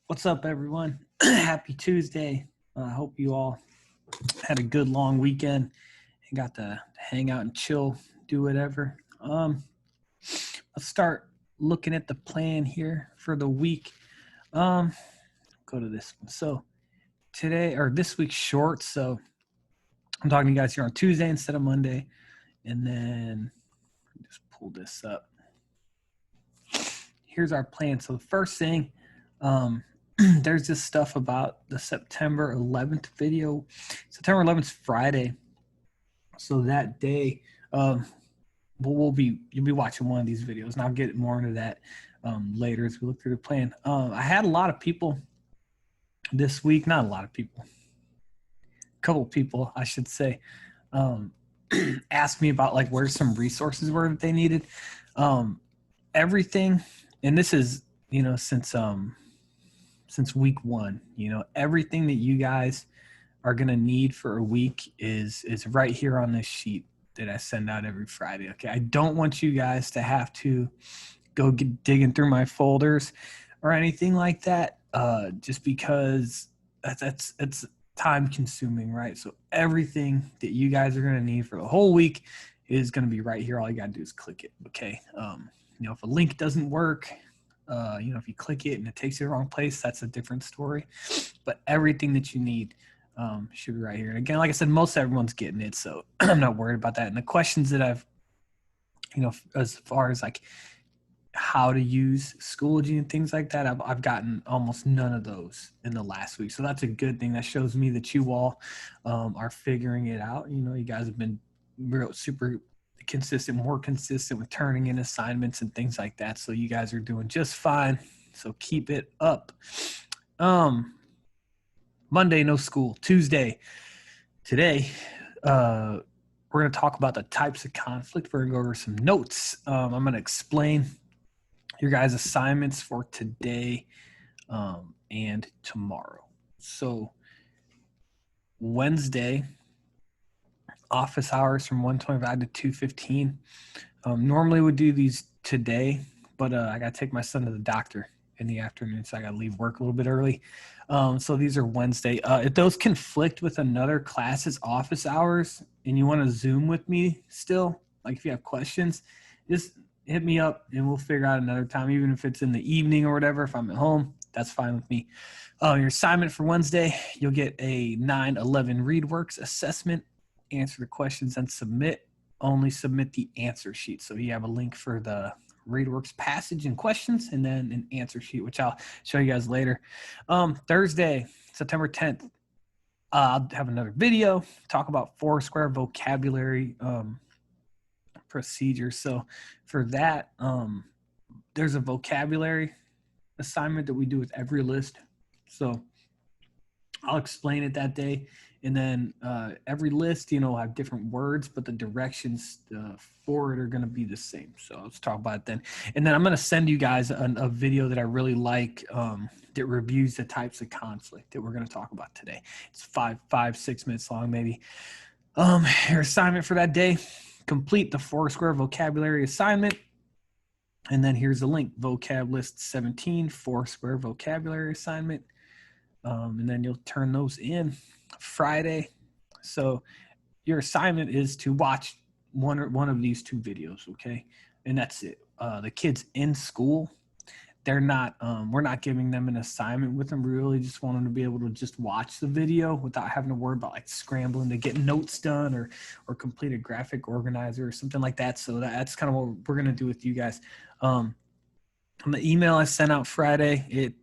What's up, everyone? Happy Tuesday. I hope you all had a good long weekend and got to hang out and chill, do whatever. Let's start looking at the plan here for the week. Um, Go to this one. So today or this week's short. So I'm talking to you guys here on Tuesday instead of Monday. And then just pull this up. Here's our plan. So the first thing, there's this stuff about the September 11th video. September 11th is Friday. So that day, you'll be watching one of these videos, and I'll get more into that later as we look through the plan. I had a lot of people this week, not a lot of people, a couple of people, I should say, asked me about like where some resources were that they needed. Everything, and this is, since week one, everything that you guys are going to need for a week is right here on this sheet that I send out every Friday. Okay. I don't want you guys to have to go digging through my folders or anything like that. Just because it's time consuming, right? So everything that you guys are going to need for the whole week is going to be right here. All you got to do is click it. Okay. If a link doesn't work, if you click it and it takes you the wrong place, that's a different story. But everything that you need should be right here. And again, like I said, most everyone's getting it, so I'm not worried about that. And the questions that I've, as far as like how to use Schoology and things like that, I've gotten almost none of those in the last week. So that's a good thing. That shows me that you all are figuring it out. You guys have been real super consistent, more consistent with turning in assignments and things like that. So you guys are doing just fine. So keep it up. Monday, no school. Tuesday, today, we're going to talk about the types of conflict. We're going to go over some notes. I'm going to explain your guys' assignments for today and tomorrow. So Wednesday, office hours from 1:25 to 2:15. Normally would do these today, but I got to take my son to the doctor in the afternoon, so I got to leave work a little bit early. So these are Wednesday. If those conflict with another class's office hours and you want to Zoom with me still, like if you have questions, just hit me up and we'll figure out another time, even if it's in the evening or whatever. If I'm at home, that's fine with me. Your assignment for Wednesday, you'll get a 9/11 ReadWorks assessment. Answer the questions and submit. Only submit the answer sheet. So you have a link for the ReadWorks passage and questions, and then an answer sheet, which I'll show you guys later. Thursday, September 10th, I'll have another video, talk about Foursquare vocabulary procedure. So for that, there's a vocabulary assignment that we do with every list. So I'll explain it that day. And then every list, will have different words, but the directions for it are going to be the same. So let's talk about it then. And then I'm going to send you guys a video that I really like that reviews the types of conflict that we're going to talk about today. It's 6 minutes long, maybe. Your assignment for that day, complete the Foursquare vocabulary assignment. And then here's the link, vocab list 17, Foursquare vocabulary assignment. And then you'll turn those in Friday. So your assignment is to watch one of these two videos, okay? And that's it. The kids in school, they're not, we're not giving them an assignment with them. We really just want them to be able to just watch the video without having to worry about like scrambling to get notes done or complete a graphic organizer or something like that. So that's kind of what we're going to do with you guys. On the email I sent out Friday,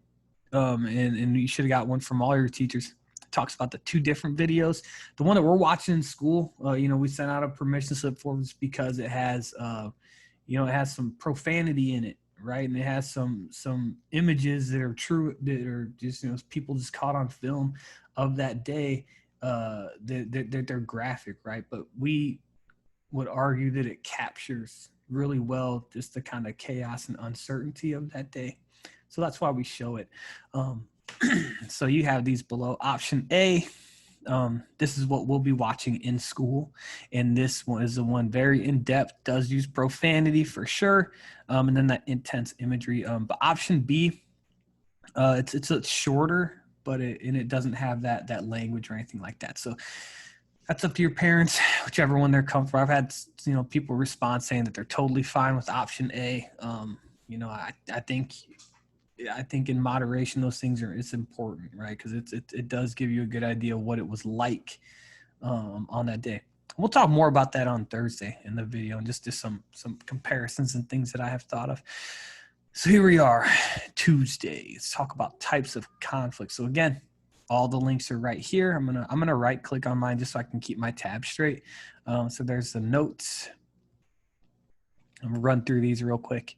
and you should have got one from all your teachers. It talks about the two different videos. The one that we're watching in school, we sent out a permission slip for this because it has, it has some profanity in it, right? And it has some images that are true, that are just, people just caught on film of that day. They're graphic, right? But we would argue that it captures really well just the kind of chaos and uncertainty of that day. So that's why we show it. So you have these below. Option A, this is what we'll be watching in school. And this one is the one very in-depth, does use profanity for sure. And then that intense imagery. But option B, It's shorter, but it doesn't have that language or anything like that. So that's up to your parents, whichever one they're comfortable. I've had people respond saying that they're totally fine with option A. I think in moderation those things it's important, right? Because it does give you a good idea of what it was like on that day. We'll talk more about that on Thursday in the video and just some comparisons and things that I have thought of. So here we are, Tuesday. Let's talk about types of conflict. So again, all the links are right here. I'm gonna right click on mine just so I can keep my tab straight. So there's the notes. I'm gonna run through these real quick.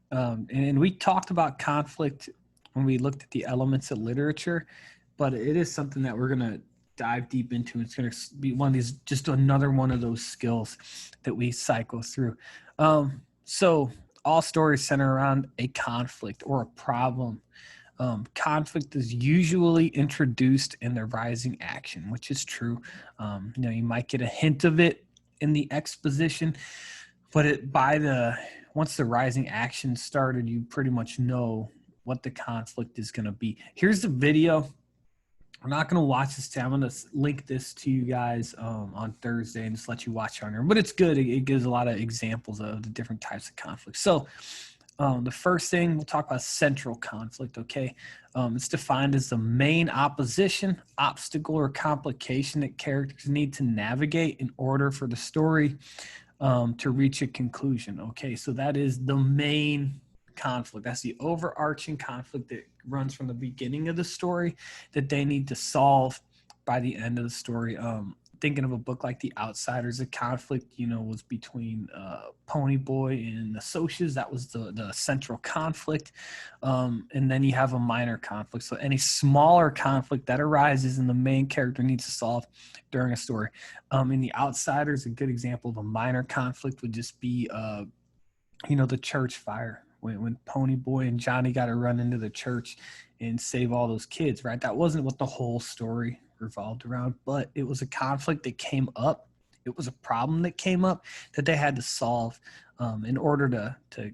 And we talked about conflict when we looked at the elements of literature, but it is something that we're gonna dive deep into. It's going to be one of these, just another one of those skills that we cycle through. So all stories center around a conflict or a problem. Conflict is usually introduced in the rising action, which is true. You might get a hint of it in the exposition, but once the rising action started, you pretty much know what the conflict is going to be. Here's the video. I'm not going to watch this today. I'm going to link this to you guys on Thursday and just let you watch on here. But it's good. It gives a lot of examples of the different types of conflicts. So the first thing, we'll talk about central conflict, okay? It's defined as the main opposition, obstacle, or complication that characters need to navigate in order for the story to reach a conclusion, okay? So that is the main conflict. That's the overarching conflict that runs from the beginning of the story that they need to solve by the end of the story. Thinking of a book like The Outsiders, the conflict, was between Ponyboy and the Socias. That was the central conflict. And then you have a minor conflict. So any smaller conflict that arises and the main character needs to solve during a story. In The Outsiders, a good example of a minor conflict would just be, the church fire. When Ponyboy and Johnny got to run into the church and save all those kids, right? That wasn't what the whole story revolved around, but it was a conflict that came up. It was a problem that came up that they had to solve in order to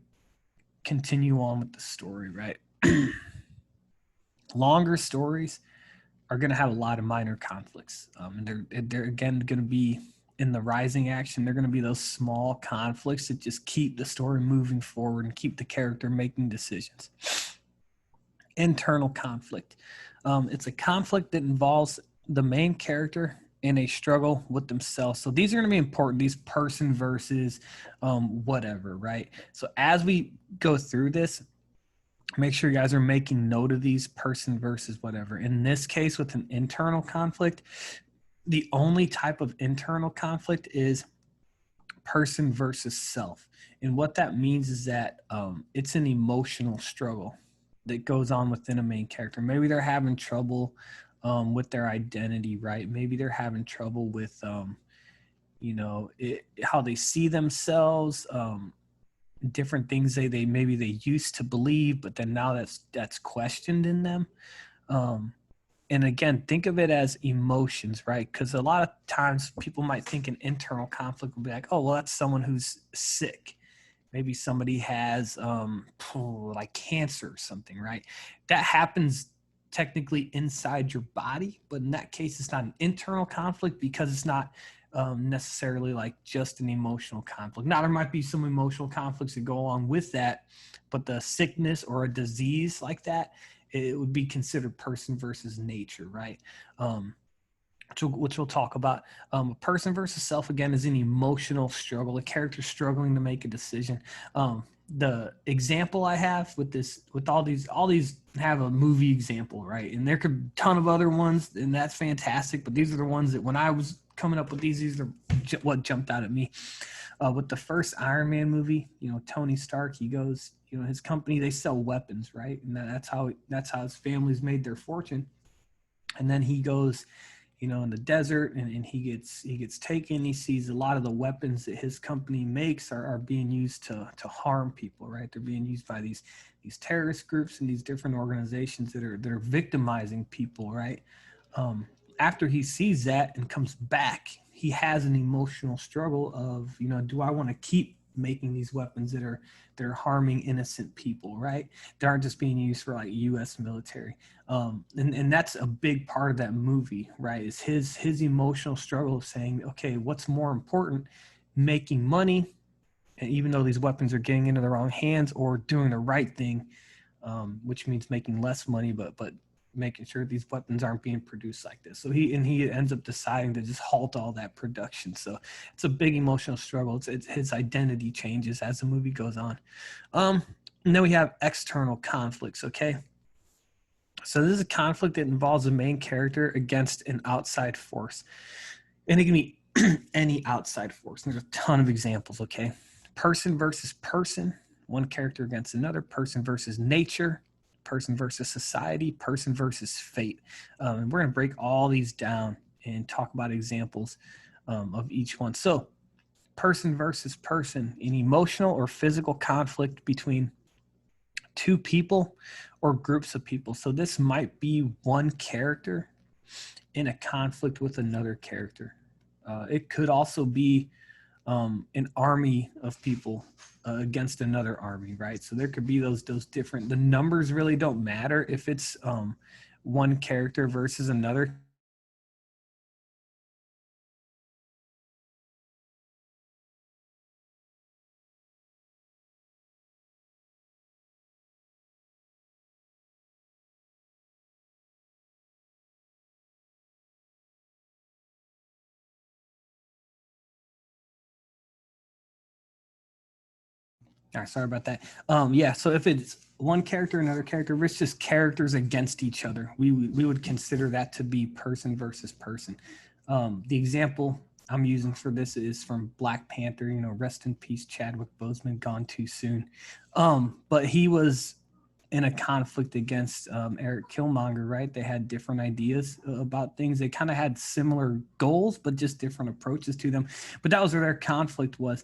continue on with the story, right? Longer stories are going to have a lot of minor conflicts. And they're again going to be in the rising action. They're going to be those small conflicts that just keep the story moving forward and keep the character making decisions. Internal conflict. It's a conflict that involves the main character in a struggle with themselves. So these are going to be important, these person versus whatever, right? So as we go through this, make sure you guys are making note of these person versus whatever. In this case, with an internal conflict, the only type of internal conflict is person versus self. And what that means is that it's an emotional struggle that goes on within a main character. Maybe they're having trouble with their identity, right? Maybe they're having trouble with, how they see themselves, different things they maybe they used to believe, but then now that's questioned in them. And again, think of it as emotions, right? Because a lot of times people might think an internal conflict will be like, oh, well, that's someone who's sick. Maybe somebody has like cancer or something, right? That happens technically inside your body, but in that case, it's not an internal conflict because it's not necessarily like just an emotional conflict. Now, there might be some emotional conflicts that go along with that, but the sickness or a disease like that, it would be considered person versus nature, right? Which we'll talk about. Person versus self, again, is an emotional struggle, a character struggling to make a decision. The example I have with all these have a movie example, right? And there could be a ton of other ones, and that's fantastic, but these are the ones that when I was coming up with these are what jumped out at me. With the first Iron Man movie, Tony Stark, he goes, his company, they sell weapons, right? And that's how his family's made their fortune. And then he goes, in the desert and he gets taken. He sees a lot of the weapons that his company makes are being used to harm people, right? They're being used by these terrorist groups and these different organizations that are victimizing people, right? After he sees that and comes back, he has an emotional struggle of, do I want to keep making these weapons that are they're harming innocent people, right? They aren't just being used for like U.S. military, and that's a big part of that movie, right? Is his emotional struggle of saying, okay, what's more important, making money, and even though these weapons are getting into the wrong hands, or doing the right thing, which means making less money, but making sure these weapons aren't being produced like this. So he ends up deciding to just halt all that production. So it's a big emotional struggle. It's his identity changes as the movie goes on. And then we have external conflicts. Okay, so this is a conflict that involves the main character against an outside force, and it can be any outside force. And there's a ton of examples. Okay, person versus person, one character against another, person versus nature, person versus society, person versus fate. And we're going to break all these down and talk about examples of each one. So, person versus person, an emotional or physical conflict between two people or groups of people. So, this might be one character in a conflict with another character. It could also be an army of people against another army, right? So there could be those different. The numbers really don't matter if it's one character versus another. All right, sorry about that. Yeah, so if it's one character, another character, it's just characters against each other. We would consider that to be person versus person. The example I'm using for this is from Black Panther. Rest in peace, Chadwick Boseman, gone too soon. But he was in a conflict against Eric Killmonger, right? They had different ideas about things. They kind of had similar goals, but just different approaches to them. But that was where their conflict was.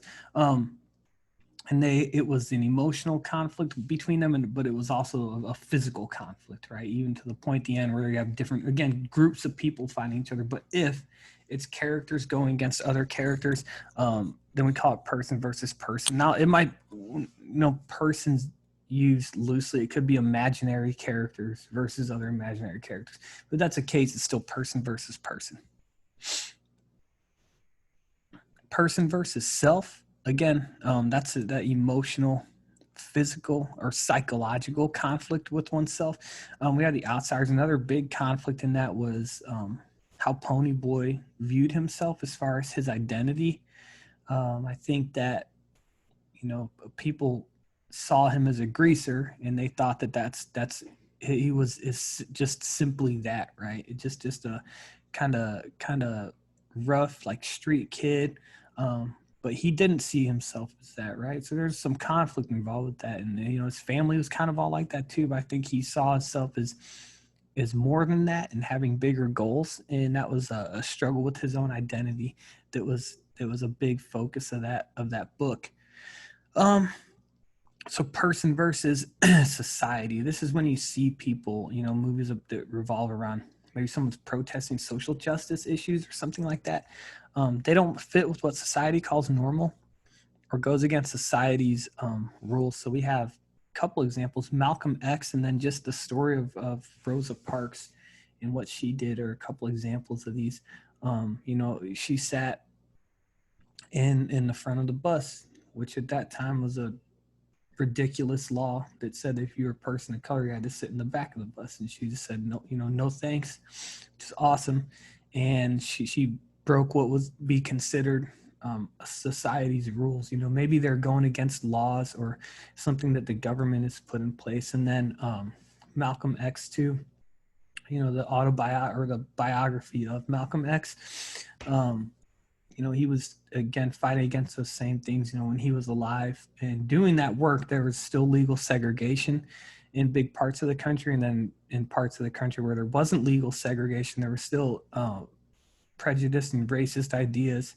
And it was an emotional conflict between them, but it was also a physical conflict, right? Even to the point at the end where you have different, again, groups of people fighting each other. But if it's characters going against other characters, then we call it person versus person. Now it might, persons used loosely. It could be imaginary characters versus other imaginary characters. But that's a case, it's still person versus person. Person versus self, again, that's that emotional, physical, or psychological conflict with oneself. We had the outsiders. Another big conflict in that was how Ponyboy viewed himself as far as his identity. I think that people saw him as a greaser, and they thought that that's he was is just simply that, right? It just a kind of rough, like, street kid. But he didn't see himself as that, right? So there's some conflict involved with that, and his family was kind of all like that too. But I think he saw himself as more than that and having bigger goals, and that was a struggle with his own identity. That was a big focus of that book. Um, so person versus society. This is when you see people, movies that revolve around maybe someone's protesting social justice issues or something like that. They don't fit with what society calls normal or goes against society's rules. So we have a couple examples, Malcolm X, and then just the story of Rosa Parks and what she did are a couple examples of these. She sat in the front of the bus, which at that time was a ridiculous law that said if you were a person of color, you had to sit in the back of the bus. And she just said, no, no thanks, which is awesome. And she broke what was be considered society's rules. Maybe they're going against laws or something that the government has put in place. And then Malcolm X too, the the biography of Malcolm X. He was, again, fighting against those same things, when he was alive and doing that work. There was still legal segregation in big parts of the country. And then in parts of the country where there wasn't legal segregation, there was still prejudice and racist ideas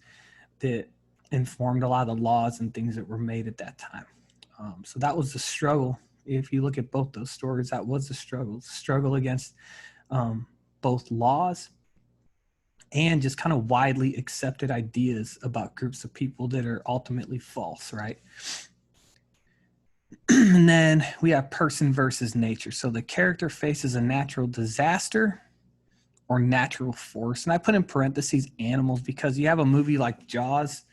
that informed a lot of the laws and things that were made at that time. So that was the struggle. If you look at both those stories, that was the struggle against both laws and just kind of widely accepted ideas about groups of people that are ultimately false, right? And then we have person versus nature. So the character faces a natural disaster or natural force. And I put in parentheses animals because you have a movie like Jaws,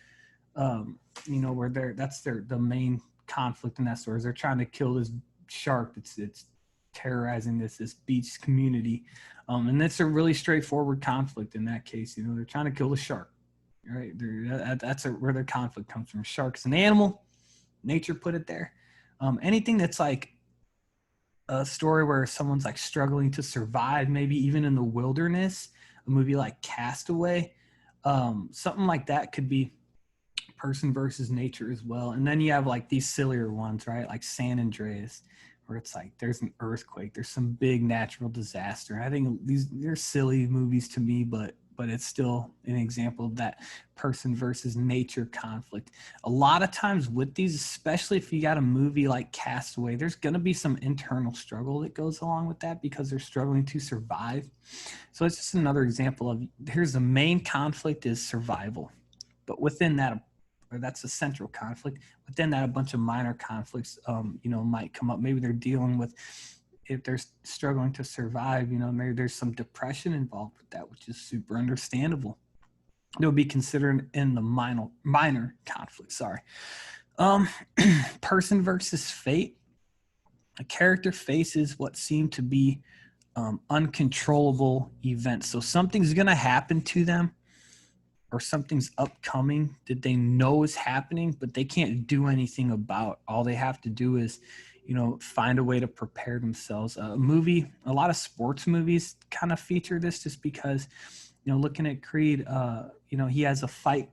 where the main conflict in that story is they're trying to kill this shark it's terrorizing this beach community. And it's a really straightforward conflict in that case. They're trying to kill the shark, right? That's where their conflict comes from. Shark's an animal. Nature put it there. Anything that's like a story where someone's like struggling to survive, maybe even in the wilderness, a movie like Castaway, something like that could be person versus nature as well. And then you have like these sillier ones, right? Like San Andreas, where it's like there's an earthquake, there's some big natural disaster. I think they're silly movies to me, but it's still an example of that person versus nature conflict. A lot of times with these, especially if you got a movie like Castaway, there's going to be some internal struggle that goes along with that because they're struggling to survive. So it's just another example of, here's the main conflict is survival, but within that, or that's a central conflict. Within that, a bunch of minor conflicts, might come up. Maybe they're dealing with, if they're struggling to survive, maybe there's some depression involved with that, which is super understandable. It would be considered in the minor conflict. Sorry. Person versus fate. A character faces what seem to be uncontrollable events. So something's going to happen to them, or something's upcoming that they know is happening, but they can't do anything about. All they have to do is, find a way to prepare themselves. A lot of sports movies kind of feature this just because, looking at Creed, he has a fight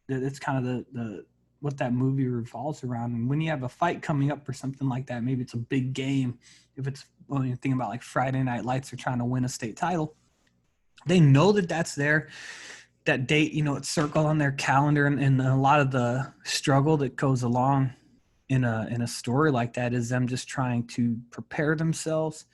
that's kind of the what that movie revolves around. And when you have a fight coming up or something like that, maybe it's a big game. If it's, you're thinking about like Friday Night Lights, are trying to win a state title. They know that that's there. That date, it's circled on their calendar, and a lot of the struggle that goes along in a story like that is them just trying to prepare themselves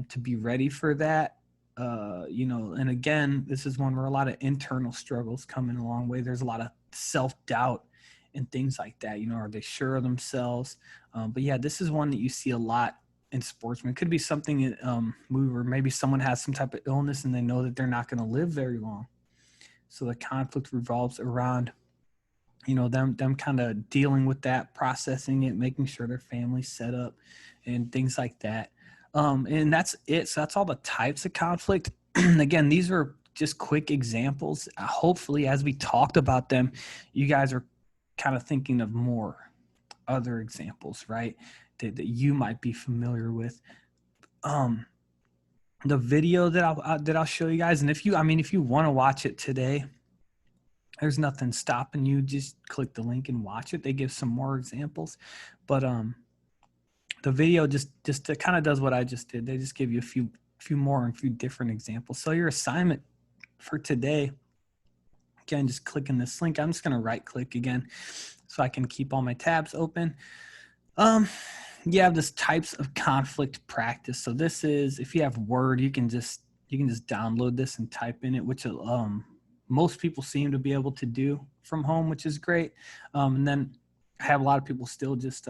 to be ready for that. And again, this is one where a lot of internal struggles come in a long way. There's a lot of self-doubt and things like that. Are they sure of themselves? But yeah, this is one that you see a lot in sportsmen. It could be something where maybe someone has some type of illness and they know that they're not going to live very long. So the conflict revolves around, them kind of dealing with that, processing it, making sure their family's set up and things like that. And that's it. So that's all the types of conflict. Again, these are just quick examples. Hopefully, as we talked about them, you guys are kind of thinking of more other examples, right? That you might be familiar with. The video that I'll show you guys, and if you want to watch it today, there's nothing stopping you. Just click the link and watch it. They give some more examples, but the video just kind of does what I just did. They just give you a few more and a few different examples. So your assignment for today, again, just clicking this link. I'm just going to right click again so I can keep all my tabs open. You have this types of conflict practice. So this is, if you have Word, you can just download this and type in it, which most people seem to be able to do from home, which is great. And then I have a lot of people still just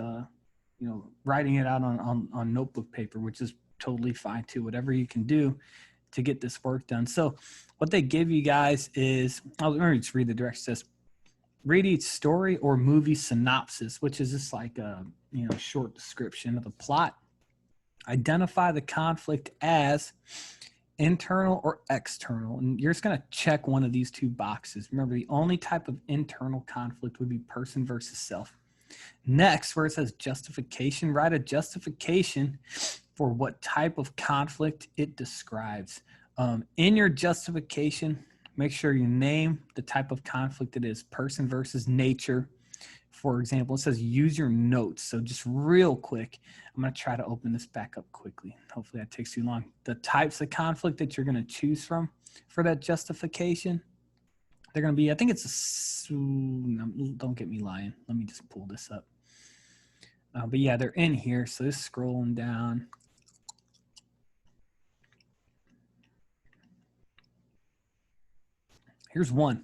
writing it out on notebook paper, which is totally fine too. Whatever you can do to get this work done. So what they give you guys is, let me just read the directions. It says, read each story or movie synopsis, which is just like a short description of the plot. Identify the conflict as internal or external, and you're just going to check one of these two boxes. Remember, the only type of internal conflict would be person versus self. Next, where it says justification, write a justification for what type of conflict it describes. In your justification, make sure you name the type of conflict it is, person versus nature. For example, it says use your notes. So just real quick, I'm going to try to open this back up quickly. Hopefully that takes too long. The types of conflict that you're going to choose from for that justification, they're going to be, I think it's don't get me lying. Let me just pull this up. But yeah, they're in here. So just scrolling down. Here's one,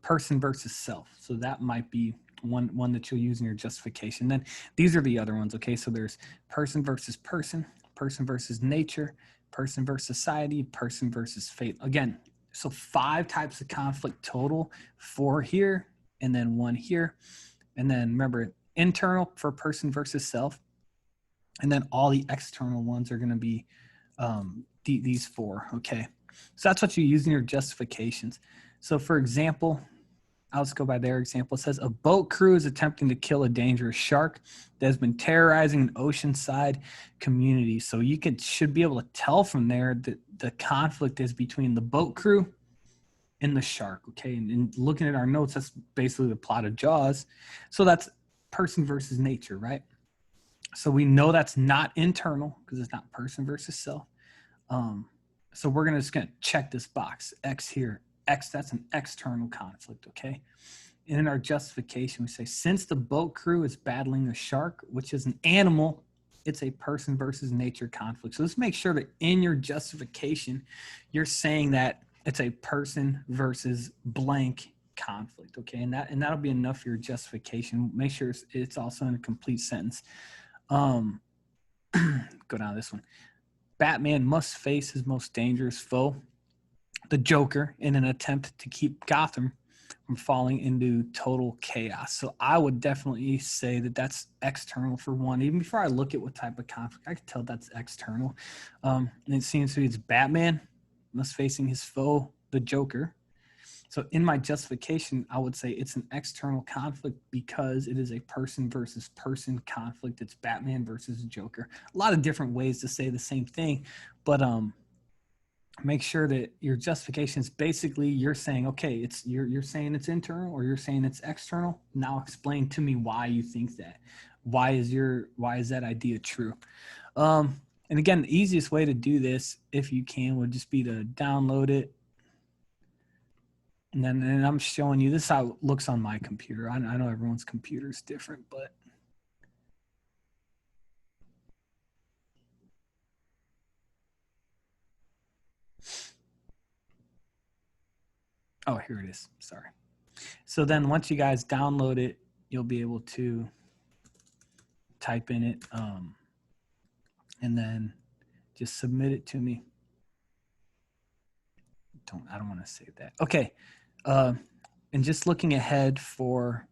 person versus self. So that might be one that you'll use in your justification. Then these are the other ones, okay? So there's person versus person, person versus nature, person versus society, person versus fate. Again, so 5 types of conflict total, 4 here and then 1 here. And then remember, internal for person versus self. And then all the external ones are going to be these 4, okay? So that's what you use in your justifications. So for example, I'll just go by their example. It says a boat crew is attempting to kill a dangerous shark that has been terrorizing an oceanside community. So you should be able to tell from there that the conflict is between the boat crew and the shark, okay? And looking at our notes, that's basically the plot of Jaws. So that's person versus nature, right? So we know that's not internal because it's not person versus self. So we're just gonna check this box, X here. X, that's an external conflict, okay? And in our justification, we say, since the boat crew is battling a shark, which is an animal, it's a person versus nature conflict. So let's make sure that in your justification, you're saying that it's a person versus blank conflict, okay? And that'll be enough for your justification. Make sure it's also in a complete sentence. Go down this one. Batman must face his most dangerous foe, the Joker, in an attempt to keep Gotham from falling into total chaos. So I would definitely say that that's external for one. Even before I look at what type of conflict, I can tell that's external. And it seems to be it's Batman must facing his foe, the Joker. So in my justification, I would say it's an external conflict because it is a person versus person conflict. It's Batman versus Joker. A lot of different ways to say the same thing, but make sure that your justification is basically you're saying, okay, it's you're saying it's internal or you're saying it's external. Now explain to me why you think that. Why is that idea true? And again, the easiest way to do this, if you can, would just be to download it. And then I'm showing you this is how it looks on my computer. I know everyone's computer is different, but oh, here it is. Sorry. So then once you guys download it, you'll be able to type in it and then just submit it to me. I don't want to save that. Okay. And just looking ahead for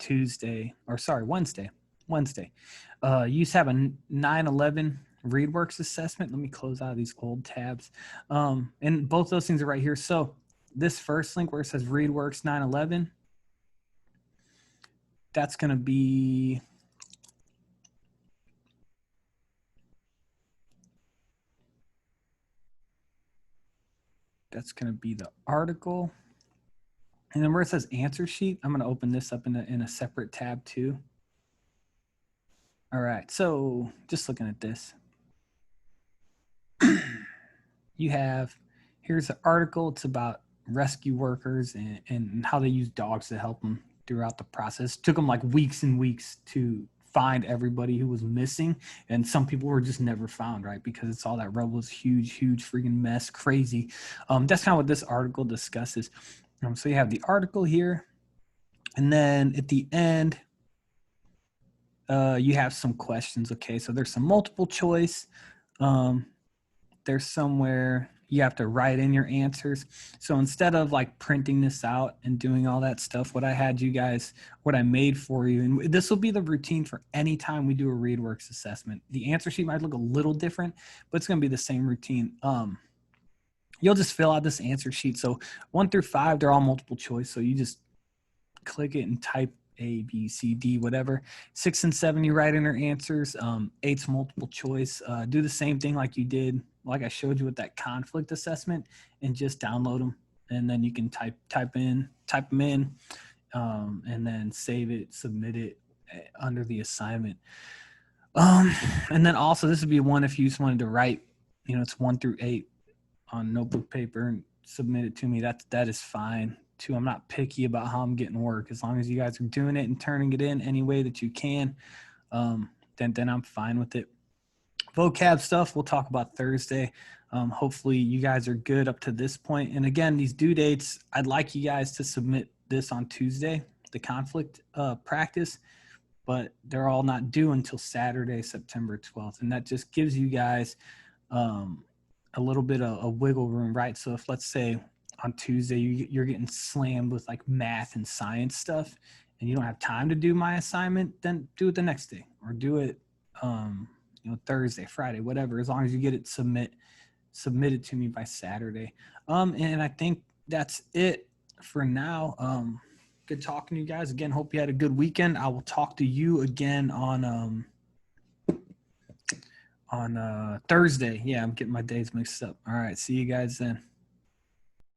Wednesday. You have a 9/11 ReadWorks assessment. Let me close out of these old tabs. And both those things are right here. So this first link where it says ReadWorks 9/11, that's going to be the article. And then where it says answer sheet, I'm going to open this up in a separate tab too. All right, so just looking at this, here's an article. It's about rescue workers and how they use dogs to help them throughout the process. It took them like weeks and weeks to find everybody who was missing, and some people were just never found, right? Because it's all that rubble is huge freaking mess, crazy. That's kind of what this article discusses. So you have the article here, and then at the end, you have some questions. Okay, so there's some multiple choice. There's somewhere you have to write in your answers. So instead of like printing this out and doing all that stuff, what I made for you, and this will be the routine for any time we do a ReadWorks assessment. The answer sheet might look a little different, but it's going to be the same routine. You'll just fill out this answer sheet. So 1 through 5, they're all multiple choice. So you just click it and type A, B, C, D, whatever. 6 and 7, you write in your answers. 8's multiple choice. Do the same thing like you did, like I showed you with that conflict assessment, and just download them. And then you can type them in, and then save it, submit it under the assignment. And then also this would be one if you just wanted to write, it's 1 through 8 on notebook paper and submit it to me. That is fine too. I'm not picky about how I'm getting work. As long as you guys are doing it and turning it in any way that you can, then I'm fine with it. vocab stuff we'll talk about Thursday. Hopefully you guys are good up to this point. And again, these due dates, I'd like you guys to submit this on Tuesday, the conflict practice, but they're all not due until Saturday, September 12th. And that just gives you guys a little bit of a wiggle room, right? So if, let's say, on Tuesday you're getting slammed with like math and science stuff and you don't have time to do my assignment, then do it the next day or do it Thursday, Friday, whatever, as long as you get it submitted to me by Saturday. And I think that's it for now. Good talking to you guys again. Hope you had a good weekend. I will talk to you again on Thursday. Yeah, I'm getting my days mixed up. All right, see you guys then.